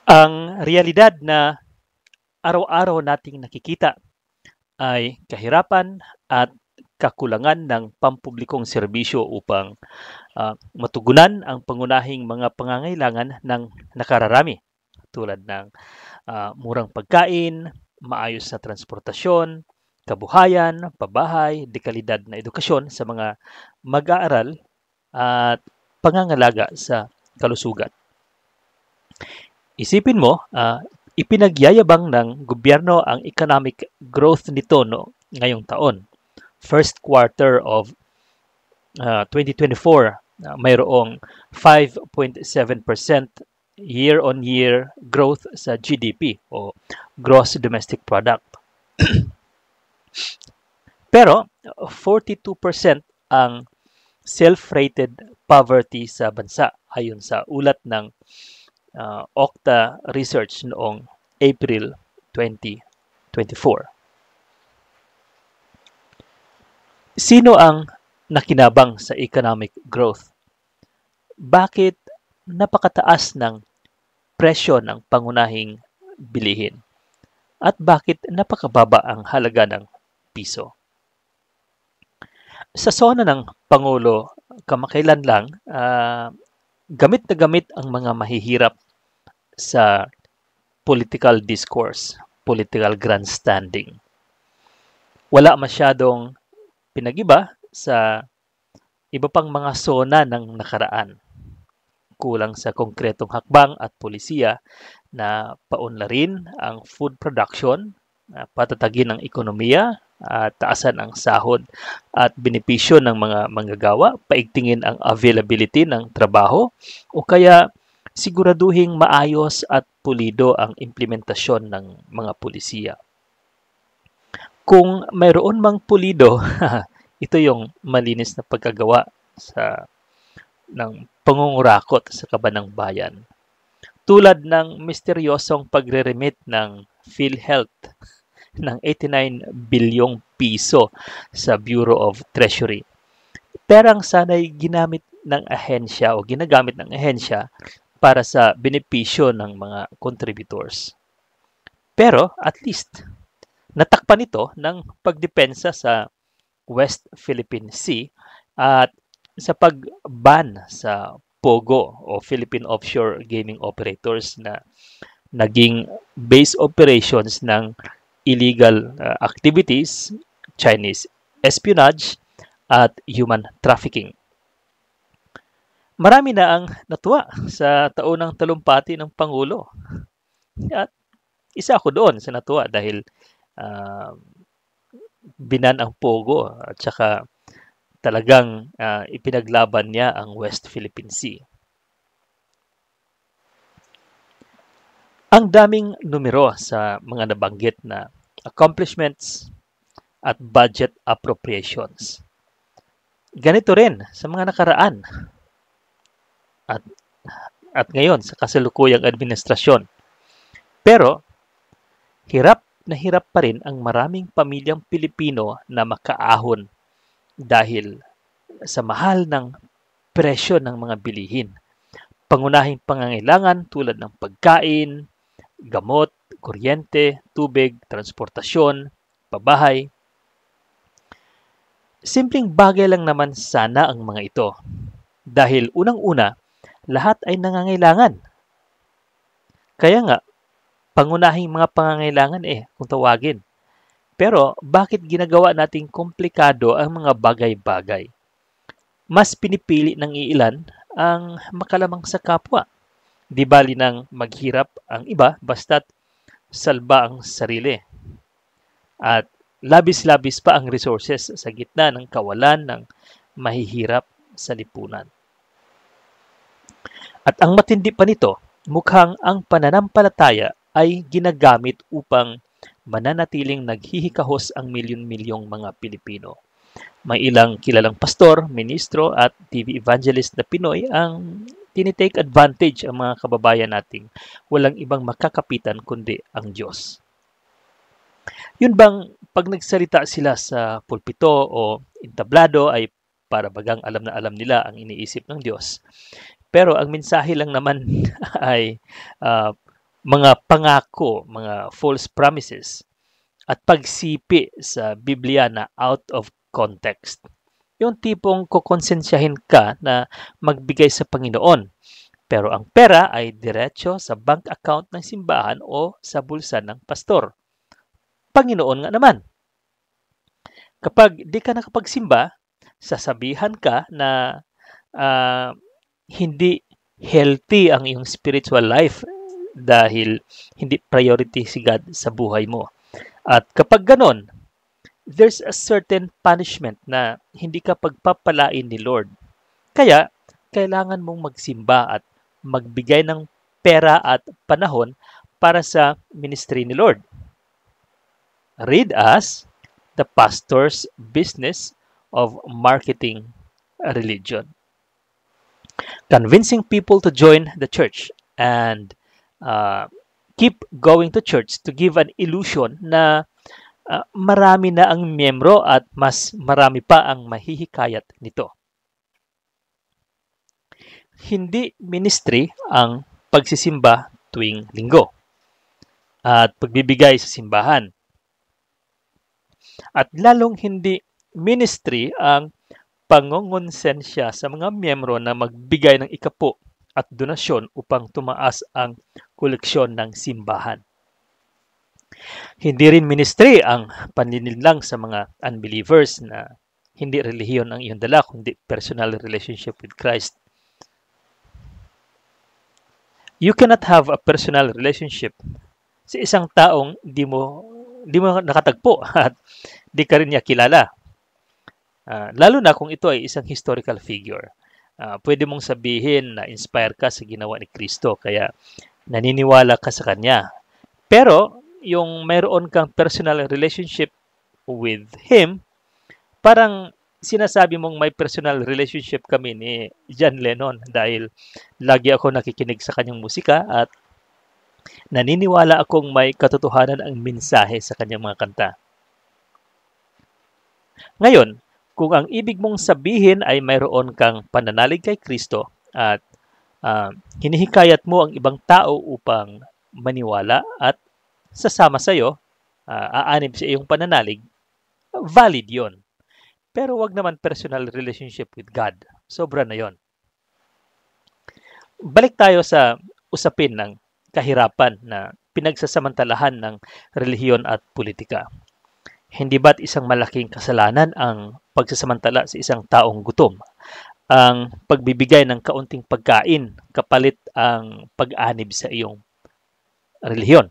Ang realidad na araw-araw nating nakikita ay kahirapan at kakulangan ng pampublikong serbisyo upang matugunan ang pangunahing mga pangangailangan ng nakararami tulad ng murang pagkain, maayos na transportasyon, kabuhayan, pabahay, dekalidad na edukasyon sa mga mag-aaral at pangangalaga sa kalusugan. Isipin mo, ipinagyayabang ng gobyerno ang economic growth nito ngayong taon. First quarter of 2024, mayroong 5.7% year-on-year growth sa GDP o Gross Domestic Product. Pero 42% ang self-rated poverty sa bansa ayon sa ulat ng Okta Research noong April 2024. Sino ang nakinabang sa economic growth? Bakit napakataas ng presyo ng pangunahing bilihin? At bakit napakababa ang halaga ng piso? Sa sona ng Pangulo, kamakailan lang, gamit na gamit ang mga mahihirap sa political discourse, political grandstanding. Wala masyadong pinag-iba sa iba pang mga sona ng nakaraan. Kulang sa konkretong hakbang at polisiya na paunlarin ang food production, patatagin ang ekonomiya, taasan ang sahod at benepisyo ng mga manggagawa, paigtingin ang availability ng trabaho, o kaya siguraduhing maayos at pulido ang implementasyon ng mga polisiya. Kung mayroon mang pulido, ito yung malinis na pagkagawa ng pangungurakot sa kaban ng bayan. Tulad ng misteryosong pagre-remit ng PhilHealth ng 89 bilyong piso sa Bureau of Treasury. Perang sana'y ginamit ng ahensya o ginagamit ng ahensya para sa benepisyo ng mga contributors. Pero at least natakpan ito ng pagdepensa sa West Philippine Sea at sa pag-ban sa POGO o Philippine Offshore Gaming Operators na naging base operations ng illegal activities, Chinese espionage, at human trafficking. Marami na ang natuwa sa taunang talumpati ng Pangulo. At isa ako doon sa natuwa dahil binan ang POGO at saka talagang ipinaglaban niya ang West Philippine Sea. Ang daming numero sa mga nabanggit na accomplishments at budget appropriations. Ganito rin sa mga nakaraan at ngayon sa kasalukuyang administrasyon. Pero hirap na hirap pa rin ang maraming pamilyang Pilipino na makaahon dahil sa mahal ng presyo ng mga bilihin. Pangunahing pangangailangan tulad ng pagkain, gamot, kuryente, tubig, transportasyon, pabahay. Simpleng bagay lang naman sana ang mga ito. Dahil unang-una, lahat ay nangangailangan. Kaya nga, pangunahing mga pangangailangan kung tawagin. Pero bakit ginagawa nating komplikado ang mga bagay-bagay? Mas pinipili ng iilan ang makalamang sa kapwa. Di bali nang maghirap ang iba basta't salba ang sarili. At labis-labis pa ang resources sa gitna ng kawalan ng mahihirap sa lipunan. At ang matindi pa nito, mukhang ang pananampalataya ay ginagamit upang mananatiling naghihikahos ang milyon-milyong mga Pilipino. May ilang kilalang pastor, ministro at TV evangelist na Pinoy ang tinitake advantage ang mga kababayan nating walang ibang makakapitan kundi ang Diyos. Yun bang pag nagsalita sila sa pulpito o entablado ay para bagang alam na alam nila ang iniisip ng Diyos. Pero ang mensahe lang naman ay mga pangako, mga false promises, at pagsipi sa Biblia na out of context. Yung tipong kukonsensyahin ka na magbigay sa Panginoon, pero ang pera ay diretso sa bank account ng simbahan o sa bulsa ng pastor. Panginoon nga naman. Kapag di ka nakapagsimba, sasabihan ka na ah, hindi healthy ang iyong spiritual life dahil hindi priority si God sa buhay mo. At kapag ganon, there's a certain punishment na hindi ka pagpapalain ni Lord. Kaya, kailangan mong magsimba at magbigay ng pera at panahon para sa ministry ni Lord. Read as The Pastor's Business of Marketing a Religion. Convincing people to join the church and keep going to church to give an illusion na marami na ang miyembro at mas marami pa ang mahihikayat nito. Hindi ministry ang pagsisimba tuwing linggo at pagbibigay sa simbahan. At lalong hindi ministry ang pangongonsensya sa mga miyembro na magbigay ng ikapo at donasyon upang tumaas ang koleksyon ng simbahan. Hindi rin ministry ang paninilang sa mga unbelievers na hindi relihiyon ang iyong dala, kundi personal relationship with Christ. You cannot have a personal relationship sa isang taong di mo nakatagpo at di ka rin niya kilala. Lalo na kung ito ay isang historical figure. Pwede mong sabihin na inspire ka sa ginawa ni Kristo kaya naniniwala ka sa Kanya. Pero yung mayroon kang personal relationship with Him, parang sinasabi mong may personal relationship kami ni John Lennon dahil lagi ako nakikinig sa kanyang musika at naniniwala akong may katotohanan ang mensahe sa kanyang mga kanta. Ngayon, kung ang ibig mong sabihin ay mayroon kang pananalig kay Kristo at hinihikayat mo ang ibang tao upang maniwala at sasama sa iyo, aanib sa iyong pananalig, valid yon. Pero wag naman personal relationship with God. Sobra na yon. Balik tayo sa usapin ng kahirapan na pinagsasamantalahan ng relihiyon at politika. Hindi ba't isang malaking kasalanan ang pagsasamantala sa isang taong gutom? Ang pagbibigay ng kaunting pagkain kapalit ang pag-anib sa iyong relihiyon.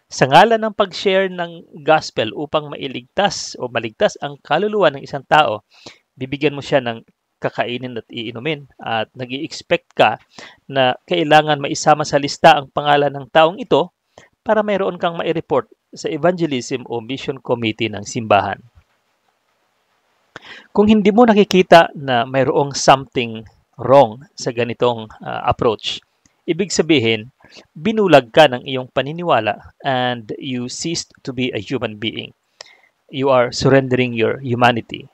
Sa ngalan ng pag-share ng gospel upang mailigtas o maligtas ang kaluluwa ng isang tao, bibigyan mo siya ng kakainin at iinumin at nag-i-expect ka na kailangan maisama sa lista ang pangalan ng taong ito para mayroon kang mai-report sa evangelism o mission committee ng simbahan. Kung hindi mo nakikita na mayroong something wrong sa ganitong approach, ibig sabihin, binulag ka ng iyong paniniwala and you ceased to be a human being. You are surrendering your humanity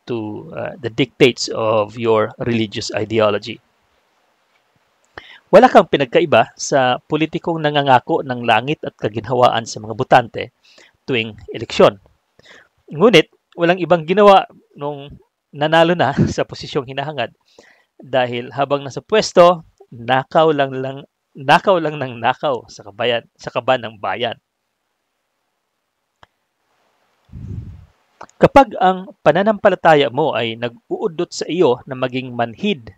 to the dictates of your religious ideology. Wala kang pinagkaiba sa politikong nangangako ng langit at kaginhawaan sa mga botante tuwing eleksyon. Ngunit, walang ibang ginawa nung nanalo na sa posisyong hinahangad dahil habang nasa pwesto, nakaw lang ng nakaw sa kaban ng bayan. Kapag ang pananampalataya mo ay nag-uudot sa iyo na maging manhid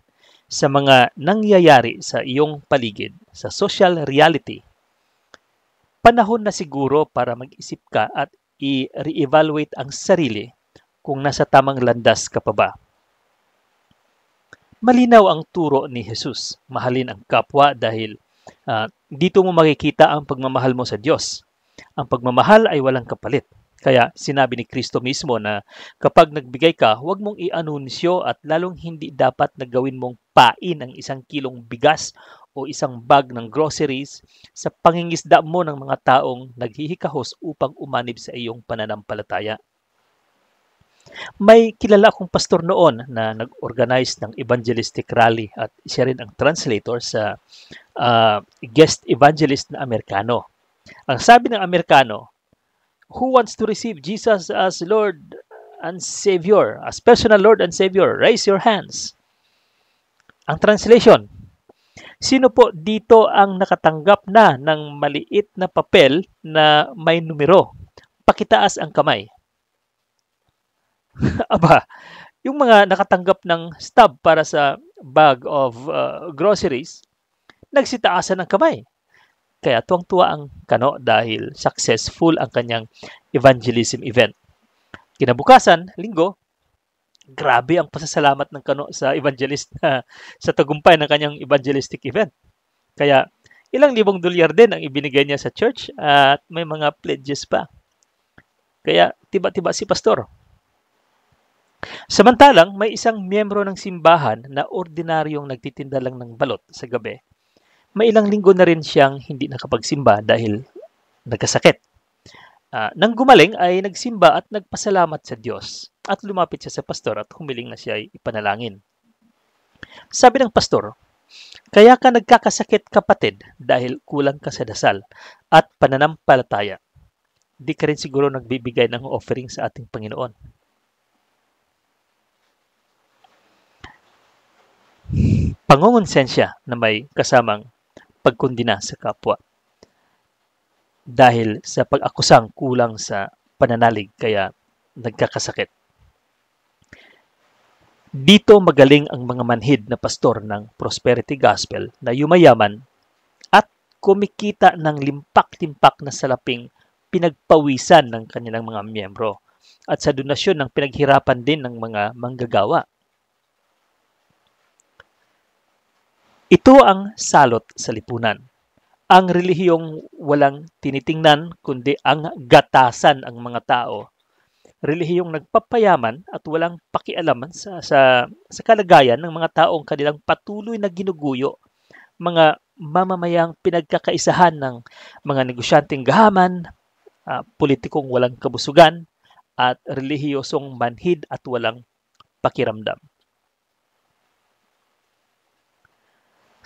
sa mga nangyayari sa iyong paligid, sa social reality, panahon na siguro para mag-isip ka at i-re-evaluate ang sarili kung nasa tamang landas ka pa ba. Malinaw ang turo ni Jesus, mahalin ang kapwa dahil dito mo makikita ang pagmamahal mo sa Diyos. Ang pagmamahal ay walang kapalit. Kaya sinabi ni Kristo mismo na kapag nagbigay ka, huwag mong i-anunsyo at lalong hindi dapat na gawin mong pain ang 1 kilong bigas o isang bag ng groceries sa pangingisda mo ng mga taong naghihikahos upang umanib sa iyong pananampalataya. May kilala akong pastor noon na nag-organize ng evangelistic rally at siya rin ang translator sa guest evangelist na Amerikano. Ang sabi ng Amerikano, "Who wants to receive Jesus as Lord and Savior, as personal Lord and Savior? Raise your hands." Ang translation, sino po dito ang nakatanggap na ng maliit na papel na may numero? Pakitaas ang kamay. Aba, yung mga nakatanggap ng stub para sa bag of groceries, nagsitaasan ng kamay. Kaya tuwang-tuwa ang Kano dahil successful ang kanyang evangelism event. Kinabukasan, linggo, grabe ang pasasalamat ng Kano sa evangelist sa tagumpay ng kanyang evangelistic event. Kaya ilang libong dolyar din ang ibinigay niya sa church at may mga pledges pa. Kaya tiba-tiba si pastor. Samantalang may isang miyembro ng simbahan na ordinaryong nagtitinda lang ng balot sa gabi. May ilang linggo na rin siyang hindi nakapagsimba dahil nagkasakit. Nang gumaling ay nagsimba at nagpasalamat sa Diyos at lumapit siya sa pastor at humiling na siya ay ipanalangin. Sabi ng pastor, "Kaya ka nagkakasakit, kapatid, dahil kulang ka sa dasal at pananampalataya. Di ka rin siguro nagbibigay ng offering sa ating Panginoon." Pangungonsensya na may kasamang pagkundina sa kapwa dahil sa pag-akusang kulang sa pananalig kaya nagkakasakit. Dito magaling ang mga manhid na pastor ng prosperity gospel na yumayaman at kumikita ng limpak-timpak na salaping pinagpawisan ng kanilang mga miyembro at sa donasyon ng pinaghirapan din ng mga manggagawa. Ito ang salot sa lipunan. Ang relihiyong walang tinitingnan kundi ang gatasan ang mga tao. Relihiyong nagpapayaman at walang pakialaman sa kalagayan ng mga taong kanilang patuloy na ginuguyo. Mga mamamayang pinagkakaisahan ng mga negosyanteng gahaman, politikong walang kabusugan, at relihiyosong manhid at walang pakiramdam.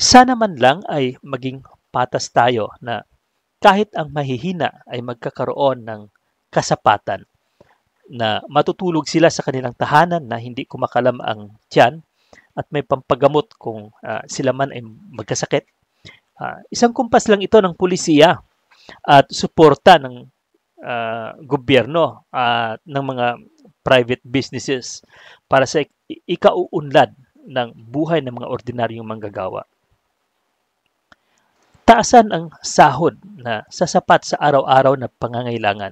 Sana man lang ay maging patas tayo na kahit ang mahihina ay magkakaroon ng kasapatan na matutulog sila sa kanilang tahanan na hindi kumakalam ang tiyan at may pampagamot kung sila man ay magkasakit. Isang kumpas lang ito ng pulisiya at suporta ng gobyerno at ng mga private businesses para sa ikauunlad ng buhay ng mga ordinaryong manggagawa. Taasan ang sahod na sasapat sa araw-araw na pangangailangan.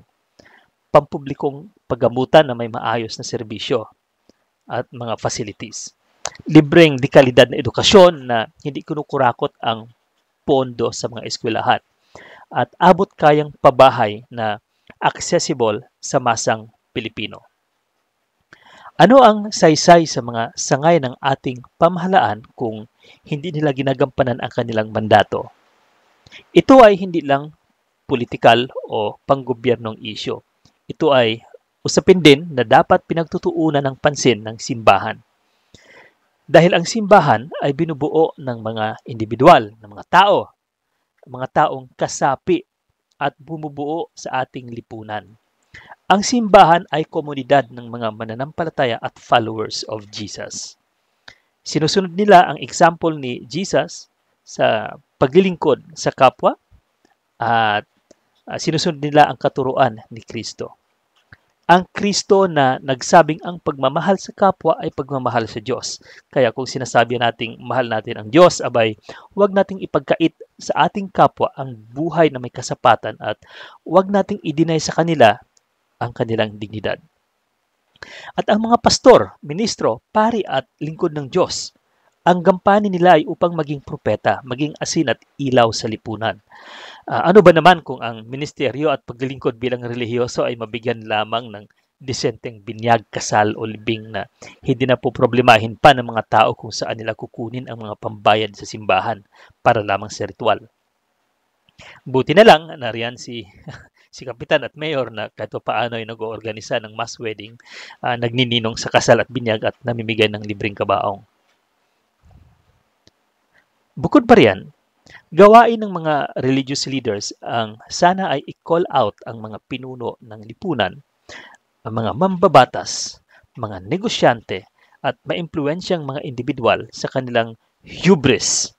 Pampublikong paggamutan na may maayos na serbisyo at mga facilities. Libreng dekalidad na edukasyon na hindi kinukurakot ang pondo sa mga eskwelahan. At abot kayang pabahay na accessible sa masang Pilipino. Ano ang saysay sa mga sangay ng ating pamahalaan kung hindi nila ginagampanan ang kanilang mandato? Ito ay hindi lang politikal o panggobyernong isyu. Ito ay usapin din na dapat pinagtutuunan ng pansin ng simbahan. Dahil ang simbahan ay binubuo ng mga individual, ng mga taong kasapi at bumubuo sa ating lipunan. Ang simbahan ay komunidad ng mga mananampalataya at followers of Jesus. Sinusunod nila ang example ni Jesus sa paglilingkod sa kapwa at sinusunod nila ang katuruan ni Kristo. Ang Kristo na nagsabing ang pagmamahal sa kapwa ay pagmamahal sa Diyos. Kaya kung sinasabi nating mahal natin ang Diyos, abay, huwag nating ipagkait sa ating kapwa ang buhay na may kasapatan at huwag nating i-deny sa kanila ang kanilang dignidad. At ang mga pastor, ministro, pari at lingkod ng Diyos, ang gampanin nila ay upang maging propeta, maging asin at ilaw sa lipunan. Ano ba naman kung ang ministeryo at paglilingkod bilang relihiyoso ay mabigyan lamang ng disenteng binyag, kasal o libing na hindi na po problemahin pa ng mga tao kung saan nila kukunin ang mga pambayad sa simbahan para lamang sa ritual. Buti na lang, nariyan si si kapitan at mayor na kahit paano ay nag-oorganisa ng mass wedding, nagnininong sa kasal at binyag at namimigay ng libreng kabaong. Bukod pa riyan, gawain ng mga religious leaders ang sana ay i-call out ang mga pinuno ng lipunan, ang mga mambabatas, mga negosyante at maimpluwensyang mga individual sa kanilang hubris,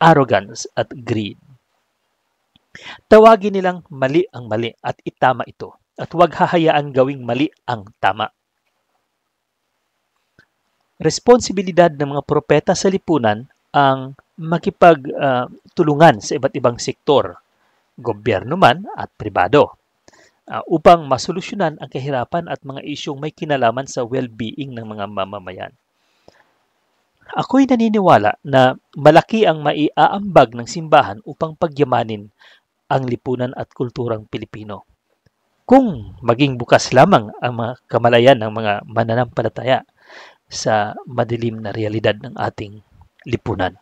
arrogance at greed. Tawagin nilang mali ang mali at itama ito at huwag hahayaan gawing mali ang tama. Responsibilidad ng mga propeta sa lipunan ang makipagtulungan sa iba't ibang sektor, gobyerno man at pribado, upang masolusyonan ang kahirapan at mga isyong may kinalaman sa well-being ng mga mamamayan. Ako'y naniniwala na malaki ang maiaambag ng simbahan upang pagyamanin ang lipunan at kulturang Pilipino. Kung maging bukas lamang ang mga kamalayan ng mga mananampalataya sa madilim na realidad ng ating lipunan.